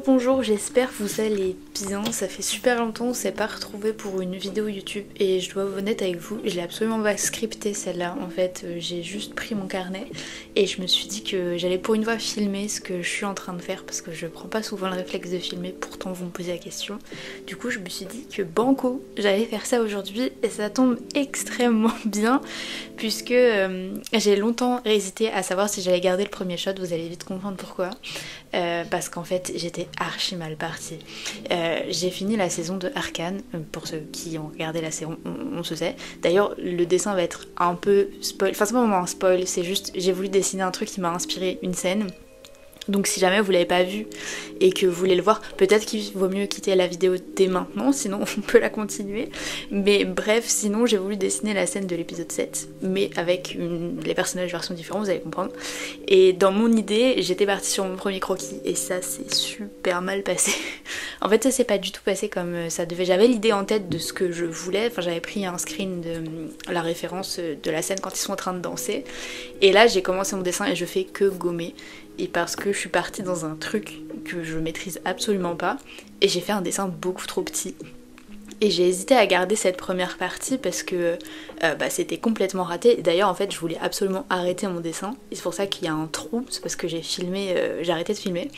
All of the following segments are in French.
Bonjour, j'espère que vous allez bien. Ça fait super longtemps qu'on s'est pas retrouvé pour une vidéo YouTube et je dois vous honnête avec vous, je l'ai absolument pas scriptée celle-là. En fait, j'ai juste pris mon carnet et je me suis dit que j'allais pour une fois filmer ce que je suis en train de faire parce que je prends pas souvent le réflexe de filmer, pourtant vous me posez la question. Du coup, je me suis dit que banco, j'allais faire ça aujourd'hui et ça tombe extrêmement bien puisque j'ai longtemps hésité à savoir si j'allais garder le premier shot, vous allez vite comprendre pourquoi. Parce qu'en fait j'étais archi mal partie. J'ai fini la saison de Arcane, pour ceux qui ont regardé la série, on se sait. D'ailleurs le dessin va être un peu spoil, enfin c'est pas vraiment un spoil, c'est juste j'ai voulu dessiner un truc qui m'a inspiré une scène. Donc si jamais vous l'avez pas vu et que vous voulez le voir, peut-être qu'il vaut mieux quitter la vidéo dès maintenant, sinon on peut la continuer. Mais bref, sinon j'ai voulu dessiner la scène de l'épisode 7, mais avec les personnages versions différentes, vous allez comprendre. Et dans mon idée, j'étais partie sur mon premier croquis et ça s'est super mal passé. En fait ça s'est pas du tout passé comme ça devait. J'avais l'idée en tête de ce que je voulais, enfin j'avais pris un screen de la référence de la scène quand ils sont en train de danser. Et là j'ai commencé mon dessin et je fais que gommer. Et parce que je suis partie dans un truc que je maîtrise absolument pas, et j'ai fait un dessin beaucoup trop petit. Et j'ai hésité à garder cette première partie parce que c'était complètement raté. Et d'ailleurs en fait je voulais absolument arrêter mon dessin. Et c'est pour ça qu'il y a un trou, c'est parce que j'ai arrêté de filmer.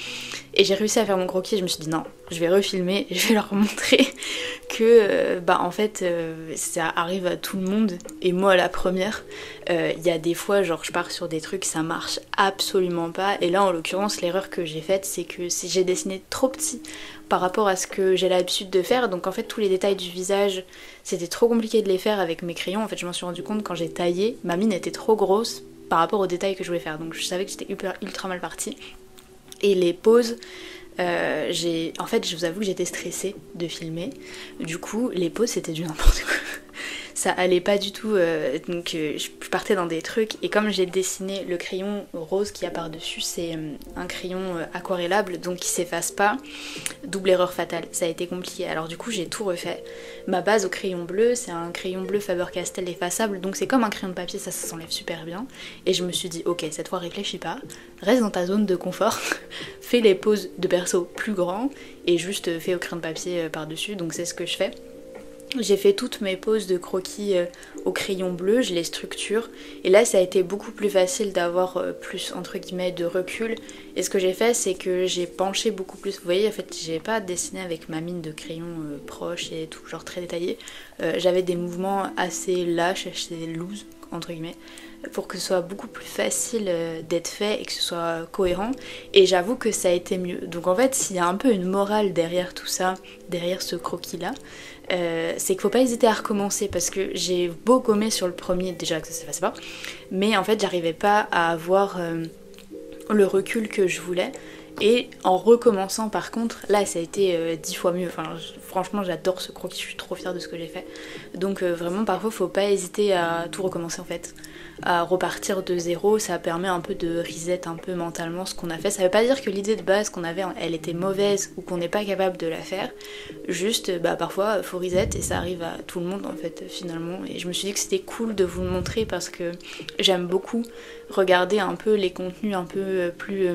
Et j'ai réussi à faire mon croquis et je me suis dit non, je vais refilmer et je vais leur montrer que ça arrive à tout le monde. Et moi la première, il y a des fois genre je pars sur des trucs, ça marche absolument pas. Et là en l'occurrence l'erreur que j'ai faite c'est que j'ai dessiné trop petit par rapport à ce que j'ai l'habitude de faire, donc en fait tous les détails du visage c'était trop compliqué de les faire avec mes crayons. En fait je m'en suis rendu compte quand j'ai taillé, ma mine était trop grosse par rapport aux détails que je voulais faire, donc je savais que j'étais ultra mal partie. Et les poses, en fait je vous avoue que j'étais stressée de filmer, du coup les poses c'était du n'importe quoi. Ça allait pas du tout, je partais dans des trucs et comme j'ai dessiné le crayon rose qu'il y a par dessus, c'est un crayon aquarellable donc qui s'efface pas, double erreur fatale, ça a été compliqué. Alors du coup j'ai tout refait. Ma base au crayon bleu, c'est un crayon bleu Faber-Castell effaçable, donc c'est comme un crayon de papier, ça s'enlève super bien. Et je me suis dit ok, cette fois réfléchis pas, reste dans ta zone de confort, fais les poses de perso plus grands et juste fais au crayon de papier par dessus, donc c'est ce que je fais. J'ai fait toutes mes poses de croquis au crayon bleu, je les structure et là ça a été beaucoup plus facile d'avoir plus entre guillemets de recul. Et ce que j'ai fait c'est que j'ai penché beaucoup plus, vous voyez en fait j'ai pas dessiné avec ma mine de crayon proche et tout genre très détaillé. J'avais des mouvements assez lâches, assez loose entre guillemets, pour que ce soit beaucoup plus facile d'être fait et que ce soit cohérent, et j'avoue que ça a été mieux. Donc en fait s'il y a un peu une morale derrière tout ça, derrière ce croquis là, c'est qu'il faut pas hésiter à recommencer parce que j'ai beau gommer sur le premier, déjà que ça s'effaçait pas, mais en fait j'arrivais pas à avoir le recul que je voulais. Et en recommençant par contre, là ça a été 10 fois mieux, enfin franchement j'adore ce croquis, je suis trop fière de ce que j'ai fait. Donc vraiment parfois faut pas hésiter à tout recommencer en fait, à repartir de zéro, ça permet un peu de reset un peu mentalement ce qu'on a fait. Ça veut pas dire que l'idée de base qu'on avait elle était mauvaise ou qu'on n'est pas capable de la faire, juste parfois faut reset et ça arrive à tout le monde en fait finalement. Et je me suis dit que c'était cool de vous le montrer parce que j'aime beaucoup regarder un peu les contenus un peu plus...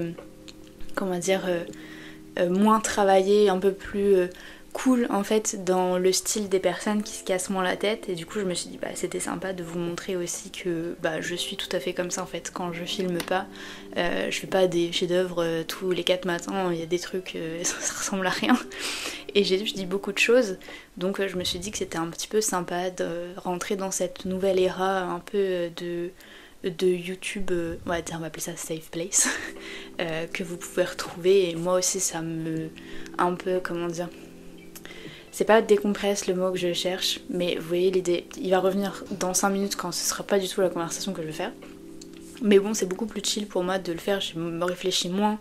moins travaillé, un peu plus cool en fait dans le style des personnes qui se cassent moins la tête. Et du coup je me suis dit c'était sympa de vous montrer aussi que je suis tout à fait comme ça en fait. Quand je filme pas, je fais pas des chefs-d'œuvre tous les 4 matins, il y a des trucs, ça ressemble à rien. Et je dis beaucoup de choses, donc je me suis dit que c'était un petit peu sympa de rentrer dans cette nouvelle era un peu de YouTube, on va appeler ça safe place, que vous pouvez retrouver. Et moi aussi ça me... un peu, comment dire... C'est pas décompresse le mot que je cherche, mais vous voyez l'idée, il va revenir dans 5 minutes quand ce sera pas du tout la conversation que je vais faire. Mais bon, c'est beaucoup plus chill pour moi de le faire, je me réfléchis moins,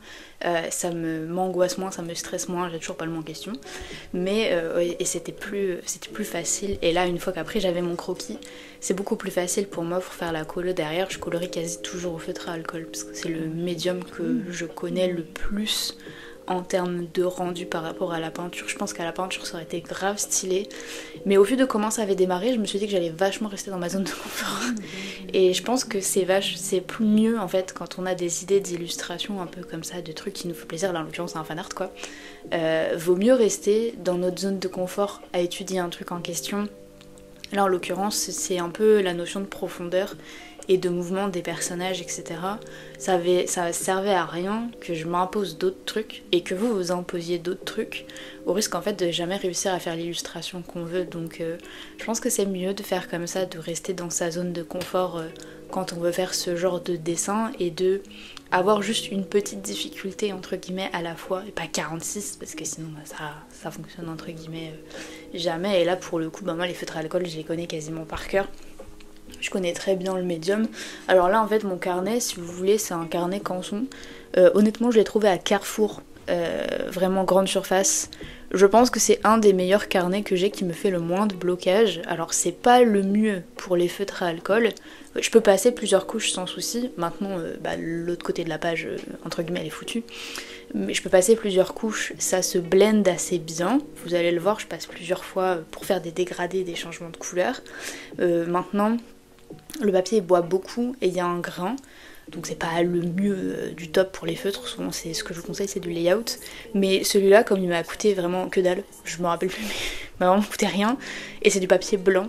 ça m'angoisse moins, ça me stresse moins, j'ai toujours pas le mot en question. Mais et c'était plus facile. Et là, une fois qu'après j'avais mon croquis, c'est beaucoup plus facile pour moi pour faire la colo derrière. Je colorie quasi toujours au feutre à alcool parce que c'est le médium que je connais le plus en termes de rendu par rapport à la peinture. Je pense qu'à la peinture ça aurait été grave stylé, mais au vu de comment ça avait démarré, je me suis dit que j'allais vachement rester dans ma zone de confort. Et je pense que c'est plus mieux en fait quand on a des idées d'illustration un peu comme ça, de trucs qui nous font plaisir, là en l'occurrence c'est un fan art quoi. Vaut mieux rester dans notre zone de confort à étudier un truc en question. Là en l'occurrence c'est un peu la notion de profondeur et de mouvement des personnages, etc. Ça servait à rien que je m'impose d'autres trucs et que vous imposiez d'autres trucs, au risque en fait de jamais réussir à faire l'illustration qu'on veut. Donc je pense que c'est mieux de faire comme ça, de rester dans sa zone de confort quand on veut faire ce genre de dessin, et de avoir juste une petite difficulté entre guillemets à la fois, et pas 46 parce que sinon ça fonctionne entre guillemets jamais. Et là pour le coup moi les feutres à alcool je les connais quasiment par cœur. Je connais très bien le médium. Alors là en fait mon carnet, si vous voulez, c'est un carnet Canson. Honnêtement je l'ai trouvé à Carrefour, vraiment grande surface. Je pense que c'est un des meilleurs carnets que j'ai, qui me fait le moins de blocage. Alors c'est pas le mieux pour les feutres à alcool. Je peux passer plusieurs couches sans souci. Maintenant l'autre côté de la page entre guillemets elle est foutue. Mais je peux passer plusieurs couches, ça se blende assez bien. Vous allez le voir, je passe plusieurs fois pour faire des dégradés, des changements de couleur. Maintenant le papier boit beaucoup et il y a un grain, donc c'est pas le mieux du top pour les feutres. Souvent c'est ce que je vous conseille, c'est du layout, mais celui-là comme il m'a coûté vraiment que dalle, je me rappelle plus mais il m'a vraiment coûté rien, et c'est du papier blanc.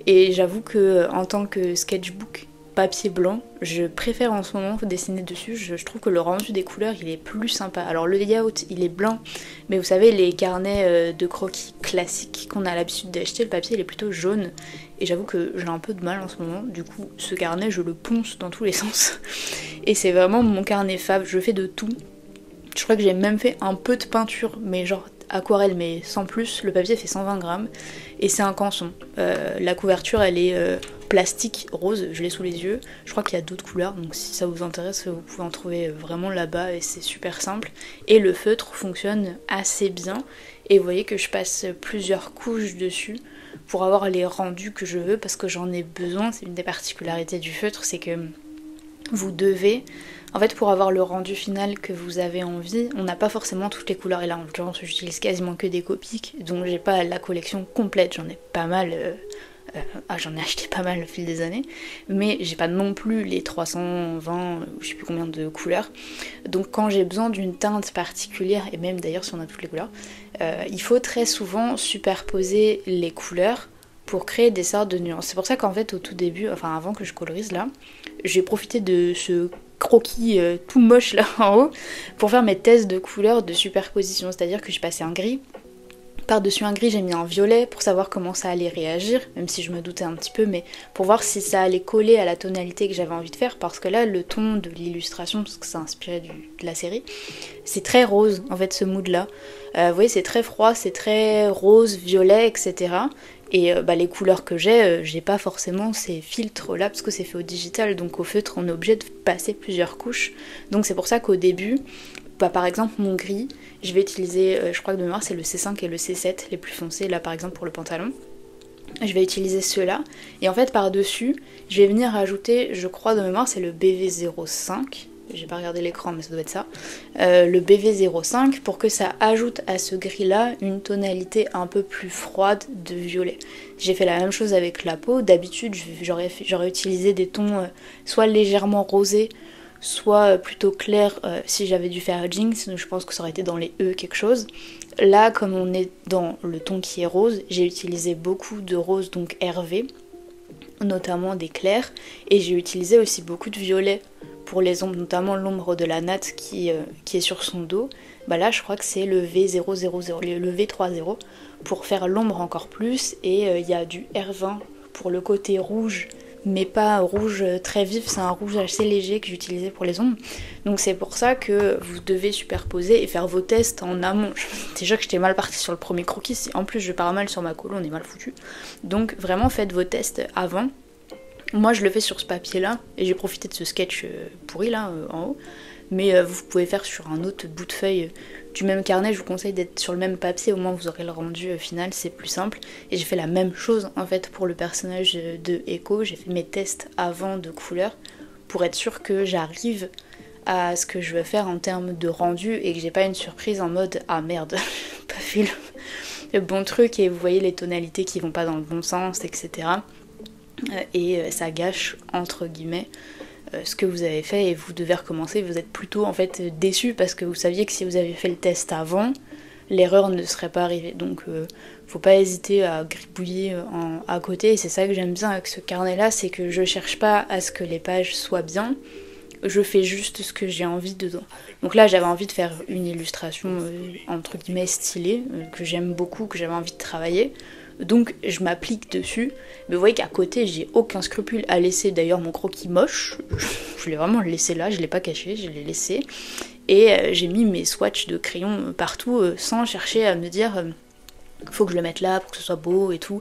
Et j'avoue que en tant que sketchbook papier blanc, je préfère en ce moment dessiner dessus. Je trouve que le rendu des couleurs il est plus sympa. Alors le layout il est blanc, mais vous savez les carnets de croquis classiques qu'on a l'habitude d'acheter, le papier il est plutôt jaune, et j'avoue que j'ai un peu de mal en ce moment. Du coup ce carnet je le ponce dans tous les sens et c'est vraiment mon carnet fave. Je fais de tout. Je crois que j'ai même fait un peu de peinture, mais genre aquarelle, mais sans plus. Le papier fait 120 grammes et c'est un Canson. La couverture elle est plastique rose, je l'ai sous les yeux. Je crois qu'il y a d'autres couleurs, donc si ça vous intéresse vous pouvez en trouver vraiment là-bas, et c'est super simple. Et le feutre fonctionne assez bien, et vous voyez que je passe plusieurs couches dessus pour avoir les rendus que je veux, parce que j'en ai besoin. C'est une des particularités du feutre, c'est que vous devez, en fait pour avoir le rendu final que vous avez envie, on n'a pas forcément toutes les couleurs, et là en l'occurrence j'utilise quasiment que des Copics, donc j'ai pas la collection complète, j'en ai pas mal, j'en ai acheté pas mal au fil des années, mais j'ai pas non plus les 320, je sais plus combien de couleurs. Donc quand j'ai besoin d'une teinte particulière, et même d'ailleurs si on a toutes les couleurs, il faut très souvent superposer les couleurs pour créer des sortes de nuances. C'est pour ça qu'en fait au tout début, enfin avant que je colorise là, j'ai profité de ce croquis tout moche là en haut pour faire mes tests de couleurs de superposition. C'est-à-dire que j'ai passé un gris, par-dessus un gris j'ai mis un violet pour savoir comment ça allait réagir, même si je me doutais un petit peu, mais pour voir si ça allait coller à la tonalité que j'avais envie de faire, parce que là le ton de l'illustration, parce que c'est inspiré de la série, c'est très rose en fait ce mood là. Vous voyez c'est très froid, c'est très rose, violet, etc. Et les couleurs que j'ai pas forcément ces filtres là parce que c'est fait au digital, donc au feutre on est obligé de passer plusieurs couches. Donc c'est pour ça qu'au début, par exemple mon gris, je vais utiliser, je crois que de mémoire c'est le C5 et le C7 les plus foncés là par exemple pour le pantalon. Je vais utiliser ceux-là, et en fait par dessus je vais venir rajouter, je crois de mémoire c'est le BV05, j'ai pas regardé l'écran mais ça doit être ça, le BV05, pour que ça ajoute à ce gris là une tonalité un peu plus froide de violet. J'ai fait la même chose avec la peau. D'habitude j'aurais utilisé des tons soit légèrement rosés, soit plutôt clair si j'avais dû faire Jinx, donc je pense que ça aurait été dans les E quelque chose. Là comme on est dans le ton qui est rose, j'ai utilisé beaucoup de rose, donc RV, notamment des clairs, et j'ai utilisé aussi beaucoup de violet pour les ombres, notamment l'ombre de la natte qui est sur son dos. Là je crois que c'est le V000, le V30 pour faire l'ombre encore plus, et il y a du R20 pour le côté rouge, mais pas rouge très vif, c'est un rouge assez léger que j'utilisais pour les ombres. Donc c'est pour ça que vous devez superposer et faire vos tests en amont. Déjà que j'étais mal partie sur le premier croquis, si en plus je pars mal sur ma colo, on est mal foutu. Donc vraiment faites vos tests avant. Moi je le fais sur ce papier là, et j'ai profité de ce sketch pourri là en haut, mais vous pouvez faire sur un autre bout de feuille du même carnet. Je vous conseille d'être sur le même papier, au moins vous aurez le rendu final, c'est plus simple. Et j'ai fait la même chose en fait pour le personnage de Echo, j'ai fait mes tests avant de couleurs pour être sûre que j'arrive à ce que je veux faire en termes de rendu et que j'ai pas une surprise en mode ah merde, pas fait le bon truc et vous voyez les tonalités qui vont pas dans le bon sens, etc. Et ça gâche entre guillemets ce que vous avez fait et vous devez recommencer. Vous êtes plutôt en fait déçu parce que vous saviez que si vous aviez fait le test avant, l'erreur ne serait pas arrivée. Donc faut pas hésiter à gribouiller à côté, et c'est ça que j'aime bien avec ce carnet là, c'est que je cherche pas à ce que les pages soient bien, je fais juste ce que j'ai envie dedans. Donc là j'avais envie de faire une illustration entre guillemets stylée, que j'aime beaucoup, que j'avais envie de travailler, donc je m'applique dessus, mais vous voyez qu'à côté j'ai aucun scrupule à laisser d'ailleurs mon croquis moche, je l'ai vraiment laissé là, je l'ai pas caché, je l'ai laissé, et j'ai mis mes swatchs de crayon partout sans chercher à me dire faut que je le mette là pour que ce soit beau et tout,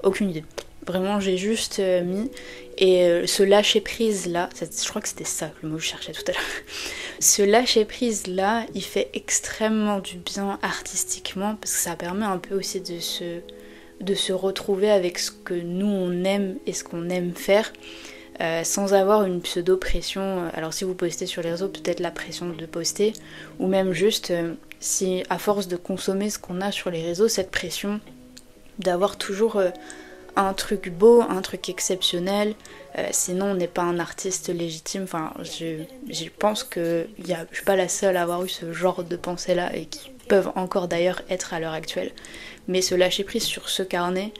aucune idée. Vraiment j'ai juste mis, et ce lâcher prise là, je crois que c'était ça le mot que je cherchais tout à l'heure, ce lâcher prise là il fait extrêmement du bien artistiquement parce que ça permet un peu aussi de se retrouver avec ce que nous on aime et ce qu'on aime faire, sans avoir une pseudo-pression. Alors si vous postez sur les réseaux, peut-être la pression de poster, ou même juste si à force de consommer ce qu'on a sur les réseaux, cette pression d'avoir toujours un truc beau, un truc exceptionnel, sinon on n'est pas un artiste légitime. Enfin, je pense que je suis pas la seule à avoir eu ce genre de pensée là, et qui peuvent encore d'ailleurs être à l'heure actuelle. Mais se lâcher prise sur ce carnet,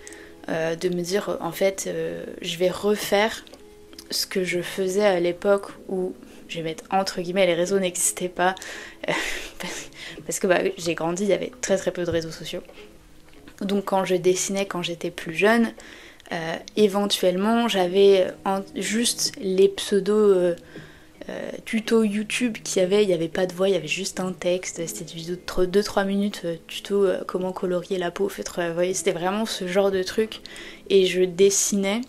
de me dire en fait je vais refaire ce que je faisais à l'époque où, je vais mettre entre guillemets, les réseaux n'existaient pas, parce que j'ai grandi, il y avait très très peu de réseaux sociaux. Donc quand je dessinais quand j'étais plus jeune, éventuellement j'avais juste les pseudos tutos YouTube il y avait pas de voix, il y avait juste un texte, c'était des vidéos de 2-3 minutes, tuto comment colorier la peau, vous voyez, c'était vraiment ce genre de truc, et je dessinais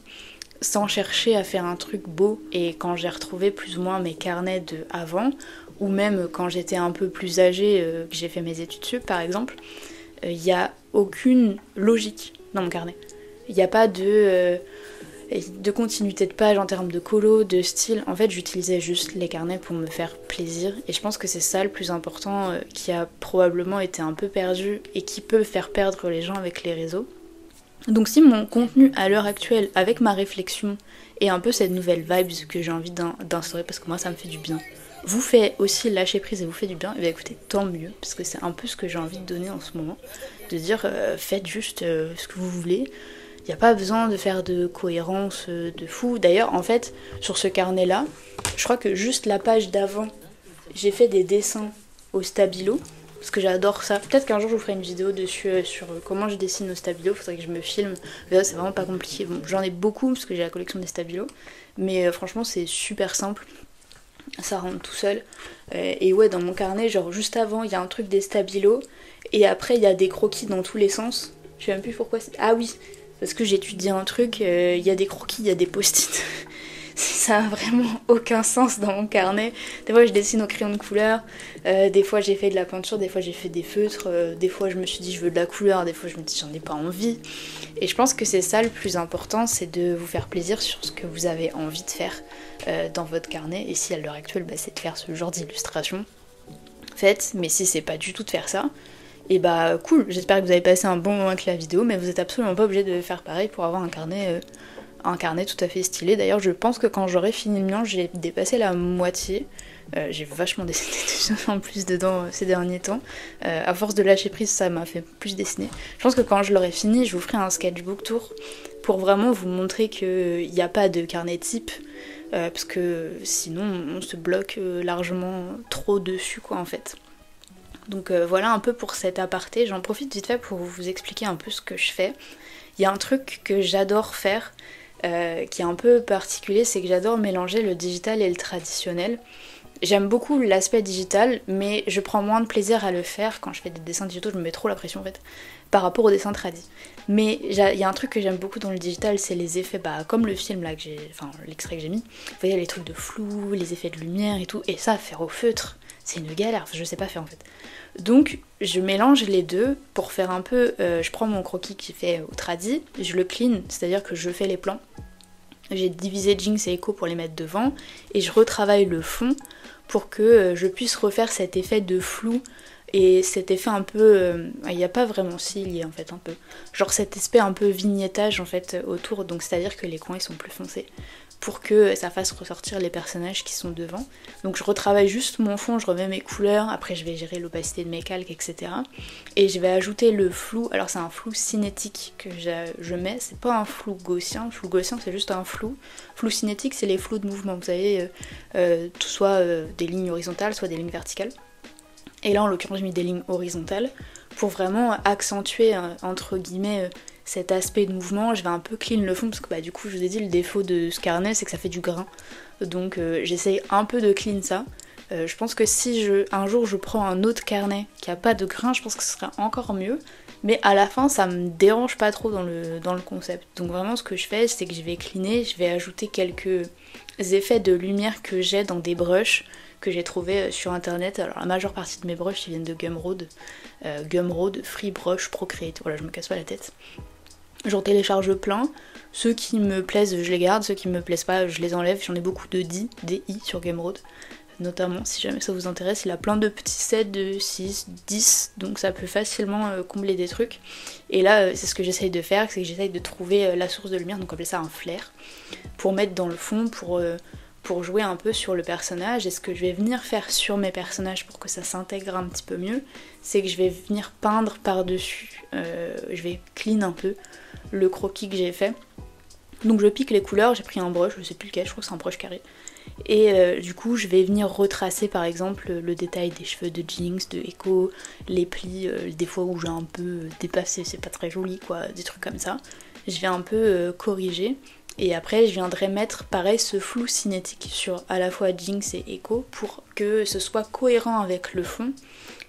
sans chercher à faire un truc beau. Et quand j'ai retrouvé plus ou moins mes carnets de avant, ou même quand j'étais un peu plus âgée, que j'ai fait mes études sup par exemple, il n'y a aucune logique dans mon carnet. Il n'y a pas de continuité de page en termes de colo, de style. En fait, j'utilisais juste les carnets pour me faire plaisir, et je pense que c'est ça le plus important, qui a probablement été un peu perdu et qui peut faire perdre les gens avec les réseaux. Donc si mon contenu à l'heure actuelle, avec ma réflexion et un peu cette nouvelle vibes que j'ai envie d'instaurer, parce que moi ça me fait du bien, vous fait aussi lâcher prise et vous fait du bien, et bien écoutez, tant mieux, parce que c'est un peu ce que j'ai envie de donner en ce moment, de dire faites juste ce que vous voulez, il n'y a pas besoin de faire de cohérence de fou. D'ailleurs en fait sur ce carnet là, je crois que juste la page d'avant, j'ai fait des dessins au stabilo, parce que j'adore ça. Peut-être qu'un jour je vous ferai une vidéo dessus sur comment je dessine au stabilo, faudrait que je me filme. Mais là c'est vraiment pas compliqué. Bon, j'en ai beaucoup parce que j'ai la collection des stabilos, mais franchement c'est super simple, ça rentre tout seul. Et ouais, dans mon carnet, genre juste avant il y a un truc des stabilos, et après il y a des croquis dans tous les sens. Je sais même plus pourquoi c'est... Ah oui, parce que j'étudie un truc, il y a des croquis, il y a des post-it. Ça a vraiment aucun sens dans mon carnet. Des fois je dessine au crayon de couleur, des fois j'ai fait de la peinture, des fois j'ai fait des feutres, des fois je me suis dit je veux de la couleur, des fois je me dis j'en ai pas envie. Et je pense que c'est ça le plus important, c'est de vous faire plaisir sur ce que vous avez envie de faire dans votre carnet. Et si à l'heure actuelle c'est de faire ce genre d'illustration, faites. Mais si c'est pas du tout de faire ça, et bah cool, j'espère que vous avez passé un bon moment avec la vidéo, mais vous êtes absolument pas obligé de faire pareil pour avoir un carnet tout à fait stylé. D'ailleurs je pense que quand j'aurai fini le mien, j'ai dépassé la moitié. J'ai vachement dessiné en plus dedans ces derniers temps. À force de lâcher prise, ça m'a fait plus dessiner. Je pense que quand je l'aurai fini, je vous ferai un sketchbook tour pour vraiment vous montrer qu'il n'y a pas de carnet type, parce que sinon on se bloque largement trop dessus quoi en fait. Donc voilà un peu pour cet aparté. J'en profite vite fait pour vous expliquer un peu ce que je fais. Il y a un truc que j'adore faire, qui est un peu particulier, c'est que j'adore mélanger le digital et le traditionnel. J'aime beaucoup l'aspect digital, mais je prends moins de plaisir à le faire. Quand je fais des dessins digitaux, je me mets trop la pression en fait, par rapport aux dessins tradis. Mais il y a un truc que j'aime beaucoup dans le digital, c'est les effets, comme le film là, l'extrait que j'ai mis. Vous voyez les trucs de flou, les effets de lumière et tout, et ça, faire au feutre, c'est une galère, je sais pas faire en fait. Donc je mélange les deux pour faire un peu, je prends mon croquis qui fait au tradi, je le clean, c'est-à-dire que je fais les plans. J'ai divisé Jinx et Echo pour les mettre devant, et je retravaille le fond pour que je puisse refaire cet effet de flou et cet effet un peu... il n'y a pas vraiment si, il y a en fait un peu. Genre cet aspect un peu vignettage en fait autour, donc c'est-à-dire que les coins ils sont plus foncés pour que ça fasse ressortir les personnages qui sont devant. Donc je retravaille juste mon fond, je remets mes couleurs, après je vais gérer l'opacité de mes calques, etc. Et je vais ajouter le flou, alors c'est un flou cinétique que je mets, c'est pas un flou gaussien c'est juste un flou. Flou cinétique c'est les flous de mouvement, vous savez, soit des lignes horizontales, soit des lignes verticales. Et là en l'occurrence j'ai mis des lignes horizontales pour vraiment accentuer entre guillemets cet aspect de mouvement. Je vais un peu clean le fond parce que bah, du coup je vous ai dit le défaut de ce carnet c'est que ça fait du grain. Donc j'essaye un peu de clean ça. Je pense que si un jour je prends un autre carnet qui a pas de grain, je pense que ce serait encore mieux. Mais à la fin ça me dérange pas trop dans le concept. Donc vraiment ce que je fais c'est que je vais cleaner, je vais ajouter quelques effets de lumière que j'ai dans des brushes que j'ai trouvé sur internet. Alors la majeure partie de mes brushes ils viennent de Gumroad. Gumroad Free Brush Procreate, voilà je me casse pas la tête. J'en télécharge plein, ceux qui me plaisent je les garde, ceux qui me plaisent pas je les enlève, j'en ai beaucoup de DI sur Gumroad, notamment si jamais ça vous intéresse, il a plein de petits sets de 6, 10, donc ça peut facilement combler des trucs. Et là c'est ce que j'essaye de faire, c'est que j'essaye de trouver la source de lumière, donc on appelle ça un flare, pour mettre dans le fond, pour jouer un peu sur le personnage. Et ce que je vais venir faire sur mes personnages pour que ça s'intègre un petit peu mieux, c'est que je vais venir peindre par-dessus, je vais clean un peu le croquis que j'ai fait. Donc je pique les couleurs, j'ai pris un brush, je sais plus lequel, je crois que c'est un brush carré. Et du coup je vais venir retracer par exemple le détail des cheveux de Jinx, de Echo, les plis, des fois où j'ai un peu dépassé, c'est pas très joli quoi, des trucs comme ça. Je vais un peu corriger. Et après je viendrai mettre pareil ce flou cinétique sur à la fois Jinx et Echo pour que ce soit cohérent avec le fond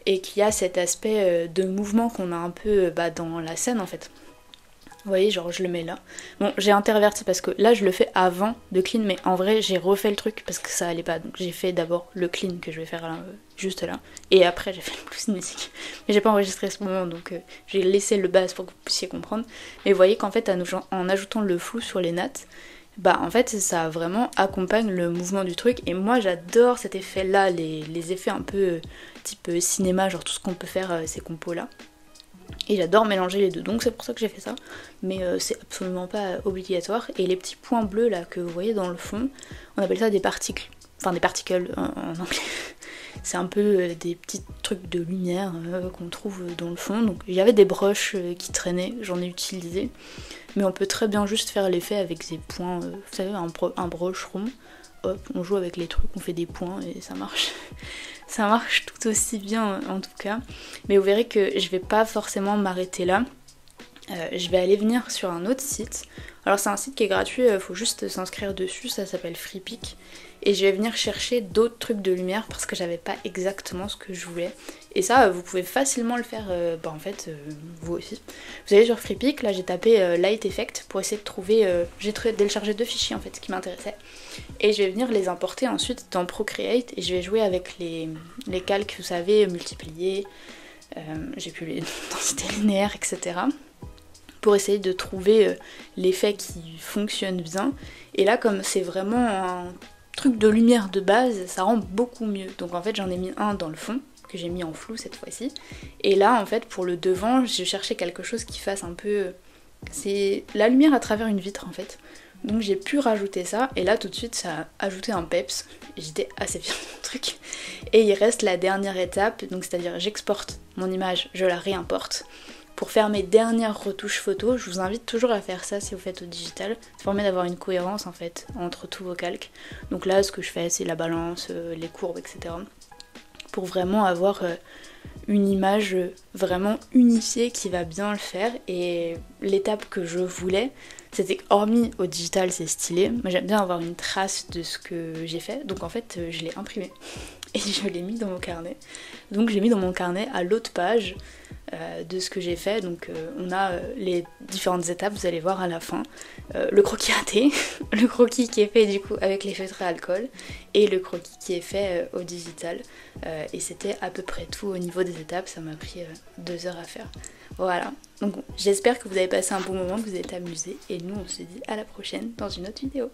et qu'il y a cet aspect de mouvement qu'on a un peu dans la scène en fait. Vous voyez, genre je le mets là. Bon, j'ai interverti parce que là je le fais avant de clean, mais en vrai j'ai refait le truc parce que ça allait pas. Donc j'ai fait d'abord le clean que je vais faire là, juste là, et après j'ai fait le flou cinétique. Mais j'ai pas enregistré ce moment donc j'ai laissé le base pour que vous puissiez comprendre. Mais vous voyez qu'en fait en ajoutant le flou sur les nattes, bah en fait ça vraiment accompagne le mouvement du truc. Et moi j'adore cet effet là, les effets un peu type cinéma, genre tout ce qu'on peut faire ces compos là. Et j'adore mélanger les deux, donc c'est pour ça que j'ai fait ça, mais c'est absolument pas obligatoire. Et les petits points bleus là que vous voyez dans le fond, on appelle ça des particules, enfin des particules en anglais. C'est un peu des petits trucs de lumière qu'on trouve dans le fond. Donc il y avait des brushes qui traînaient, j'en ai utilisé, mais on peut très bien juste faire l'effet avec des points, vous savez, un brush rond. Hop, on joue avec les trucs, on fait des points et ça marche. Ça marche tout aussi bien en tout cas. Mais vous verrez que je vais pas forcément m'arrêter là. Je vais aller venir sur un autre site. Alors c'est un site qui est gratuit, faut juste s'inscrire dessus, ça s'appelle FreePic. Et je vais venir chercher d'autres trucs de lumière parce que j'avais pas exactement ce que je voulais. Et ça, vous pouvez facilement le faire, en fait, vous aussi. Vous allez sur FreePic, là j'ai tapé Light Effect pour essayer de trouver... j'ai téléchargé 2 fichiers en fait qui m'intéressaient. Et je vais venir les importer ensuite dans Procreate et je vais jouer avec les calques, vous savez, multipliés, j'ai plus les densités linéaires, etc. Pour essayer de trouver l'effet qui fonctionne bien. Et là, comme c'est vraiment un truc de lumière de base, ça rend beaucoup mieux. Donc en fait, j'en ai mis un dans le fond, que j'ai mis en flou cette fois-ci. Et là, en fait, pour le devant, j'ai cherché quelque chose qui fasse un peu... C'est la lumière à travers une vitre, en fait. Donc j'ai pu rajouter ça, et là, tout de suite, ça a ajouté un peps. Et j'étais assez fière de mon truc. Et il reste la dernière étape, donc c'est-à-dire j'exporte mon image, je la réimporte. Pour faire mes dernières retouches photos, je vous invite toujours à faire ça si vous faites au digital. Ça permet d'avoir une cohérence en fait entre tous vos calques. Donc là ce que je fais c'est la balance, les courbes, etc. Pour vraiment avoir une image vraiment unifiée qui va bien le faire. Et l'étape que je voulais, c'était hormis au digital c'est stylé, moi j'aime bien avoir une trace de ce que j'ai fait. Donc en fait je l'ai imprimé et je l'ai mis dans mon carnet. Donc j'ai mis dans mon carnet à l'autre page de ce que j'ai fait. Donc on a les différentes étapes, vous allez voir à la fin. Le croquis raté, le croquis qui est fait du coup avec les feutres à alcool et le croquis qui est fait au digital. Et c'était à peu près tout au niveau des étapes, ça m'a pris 2 heures à faire. Voilà, donc j'espère que vous avez passé un bon moment, que vous êtes amusés et nous on se dit à la prochaine dans une autre vidéo.